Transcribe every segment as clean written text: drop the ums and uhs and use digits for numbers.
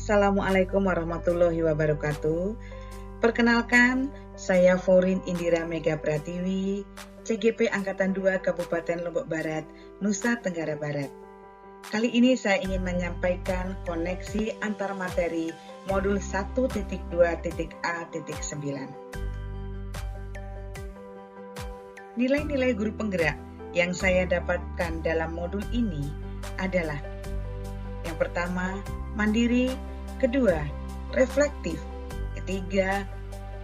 Assalamualaikum warahmatullahi wabarakatuh. Perkenalkan, saya Forin Indira Mega Pratiwi, CGP Angkatan 2 Kabupaten Lombok Barat, Nusa Tenggara Barat. Kali ini saya ingin menyampaikan koneksi antar materi modul 1.2.A.9. Nilai-nilai guru penggerak yang saya dapatkan dalam modul ini adalah: yang pertama, mandiri; kedua, reflektif; ketiga,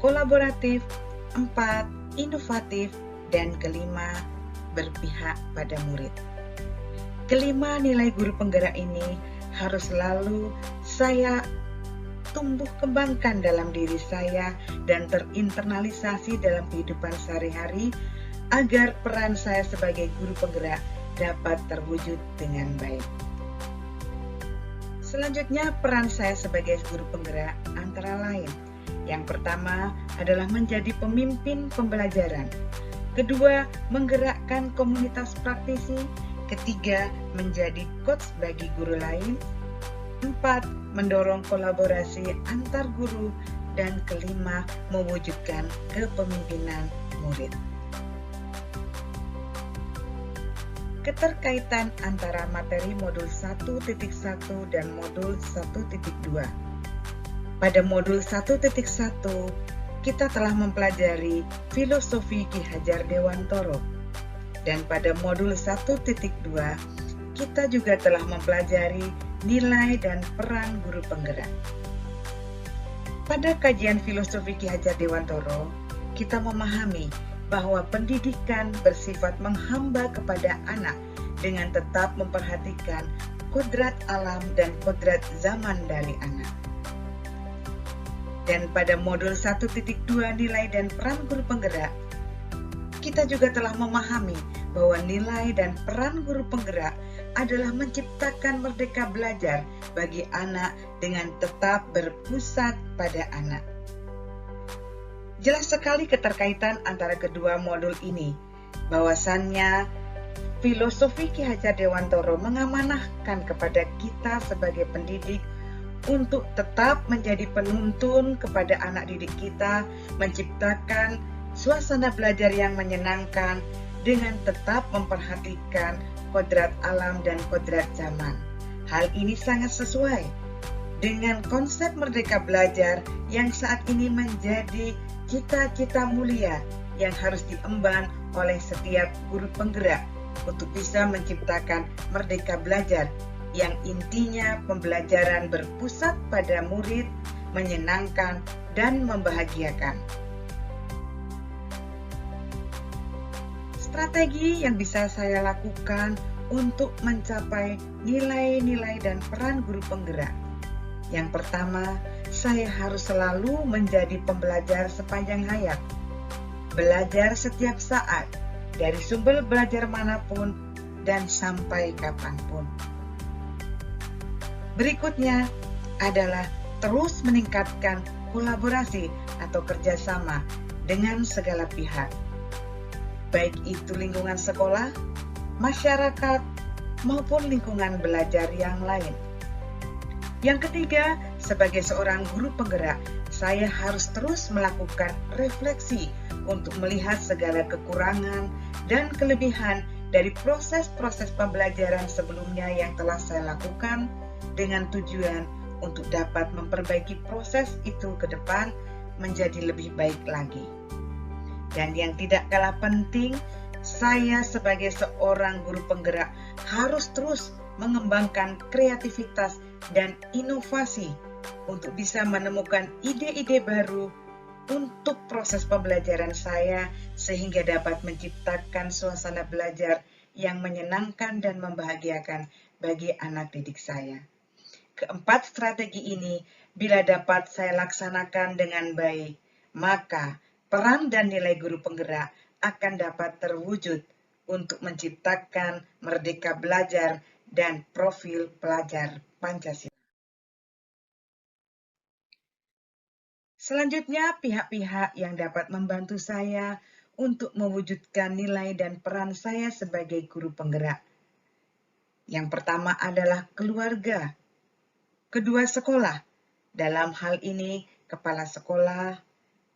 kolaboratif; empat, inovatif; dan kelima, berpihak pada murid. Kelima nilai guru penggerak ini harus selalu saya tumbuh kembangkan dalam diri saya dan terinternalisasi dalam kehidupan sehari-hari agar peran saya sebagai guru penggerak dapat terwujud dengan baik. Selanjutnya, peran saya sebagai guru penggerak antara lain: yang pertama adalah menjadi pemimpin pembelajaran, kedua, menggerakkan komunitas praktisi, ketiga, menjadi coach bagi guru lain, empat, mendorong kolaborasi antar guru, dan kelima, mewujudkan kepemimpinan murid. Keterkaitan antara materi modul 1.1 dan modul 1.2. Pada modul 1.1, kita telah mempelajari filosofi Ki Hajar Dewantoro. Dan pada modul 1.2, kita juga telah mempelajari nilai dan peran guru penggerak. Pada kajian filosofi Ki Hajar Dewantoro, kita memahami bahwa pendidikan bersifat menghamba kepada anak dengan tetap memperhatikan kodrat alam dan kodrat zaman dari anak. Dan pada modul 1.2 nilai dan peran guru penggerak, kita juga telah memahami bahwa nilai dan peran guru penggerak adalah menciptakan merdeka belajar bagi anak dengan tetap berpusat pada anak. Jelas sekali keterkaitan antara kedua modul ini, bahwasannya filosofi Ki Hajar Dewantoro mengamanahkan kepada kita sebagai pendidik untuk tetap menjadi penuntun kepada anak didik kita, menciptakan suasana belajar yang menyenangkan dengan tetap memperhatikan kodrat alam dan kodrat zaman. Hal ini sangat sesuai dengan konsep merdeka belajar yang saat ini menjadi cita-cita mulia yang harus diemban oleh setiap guru penggerak untuk bisa menciptakan merdeka belajar yang intinya pembelajaran berpusat pada murid, menyenangkan, dan membahagiakan. Strategi yang bisa saya lakukan untuk mencapai nilai-nilai dan peran guru penggerak. Yang pertama, saya harus selalu menjadi pembelajar sepanjang hayat. Belajar setiap saat, dari sumber belajar manapun dan sampai kapanpun. Berikutnya adalah terus meningkatkan kolaborasi atau kerjasama dengan segala pihak, baik itu lingkungan sekolah, masyarakat, maupun lingkungan belajar yang lain. Yang ketiga, sebagai seorang guru penggerak, saya harus terus melakukan refleksi untuk melihat segala kekurangan dan kelebihan dari proses-proses pembelajaran sebelumnya yang telah saya lakukan dengan tujuan untuk dapat memperbaiki proses itu ke depan menjadi lebih baik lagi. Dan yang tidak kalah penting, saya sebagai seorang guru penggerak harus terus mengembangkan kreativitas dan inovasi untuk bisa menemukan ide-ide baru untuk proses pembelajaran saya sehingga dapat menciptakan suasana belajar yang menyenangkan dan membahagiakan bagi anak didik saya. Keempat strategi ini bila dapat saya laksanakan dengan baik, maka peran dan nilai guru penggerak akan dapat terwujud untuk menciptakan merdeka belajar dan profil pelajar Pancasila. Selanjutnya, pihak-pihak yang dapat membantu saya untuk mewujudkan nilai dan peran saya sebagai guru penggerak. Yang pertama adalah keluarga, kedua sekolah, Dalam hal ini, kepala sekolah,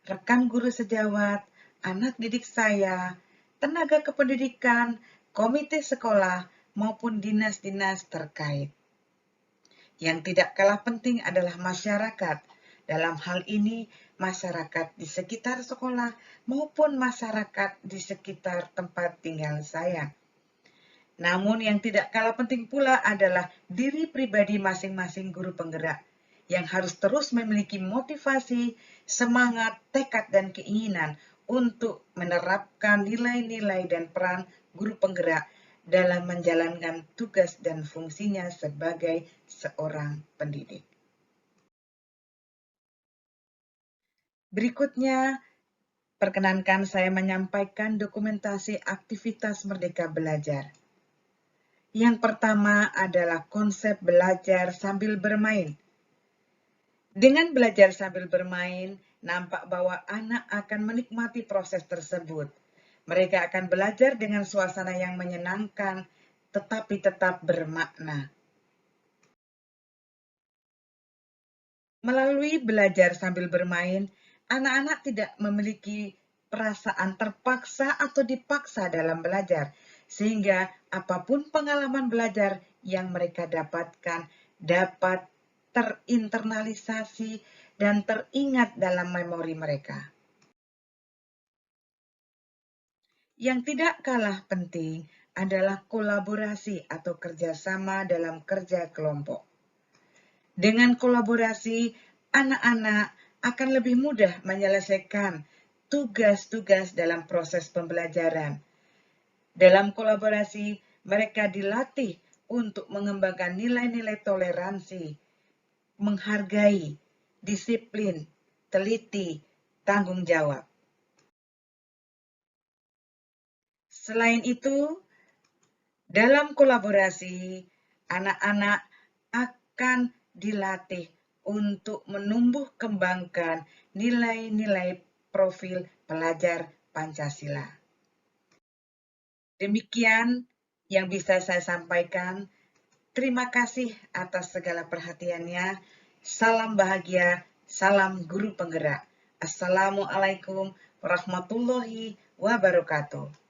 rekan guru sejawat, anak didik saya, tenaga kependidikan, komite sekolah, maupun dinas-dinas terkait. Yang tidak kalah penting adalah masyarakat. Dalam hal ini, masyarakat di sekitar sekolah maupun masyarakat di sekitar tempat tinggal saya. Namun yang tidak kalah penting pula adalah diri pribadi masing-masing guru penggerak yang harus terus memiliki motivasi, semangat, tekad, dan keinginan untuk menerapkan nilai-nilai dan peran guru penggerak dalam menjalankan tugas dan fungsinya sebagai seorang pendidik. Berikutnya, perkenankan saya menyampaikan dokumentasi aktivitas Merdeka Belajar. Yang pertama adalah konsep belajar sambil bermain. Dengan belajar sambil bermain, nampak bahwa anak akan menikmati proses tersebut. Mereka akan belajar dengan suasana yang menyenangkan, tetapi tetap bermakna. Melalui belajar sambil bermain, anak-anak tidak memiliki perasaan terpaksa atau dipaksa dalam belajar, sehingga apapun pengalaman belajar yang mereka dapatkan dapat terinternalisasi dan teringat dalam memori mereka. Yang tidak kalah penting adalah kolaborasi atau kerjasama dalam kerja kelompok. Dengan kolaborasi, anak-anak akan lebih mudah menyelesaikan tugas-tugas dalam proses pembelajaran. Dalam kolaborasi, mereka dilatih untuk mengembangkan nilai-nilai toleransi, menghargai, disiplin, teliti, tanggung jawab. Selain itu, dalam kolaborasi, anak-anak akan dilatih untuk menumbuh kembangkan nilai-nilai profil pelajar Pancasila. Demikian yang bisa saya sampaikan. Terima kasih atas segala perhatiannya. Salam bahagia, salam guru penggerak. Assalamualaikum warahmatullahi wabarakatuh.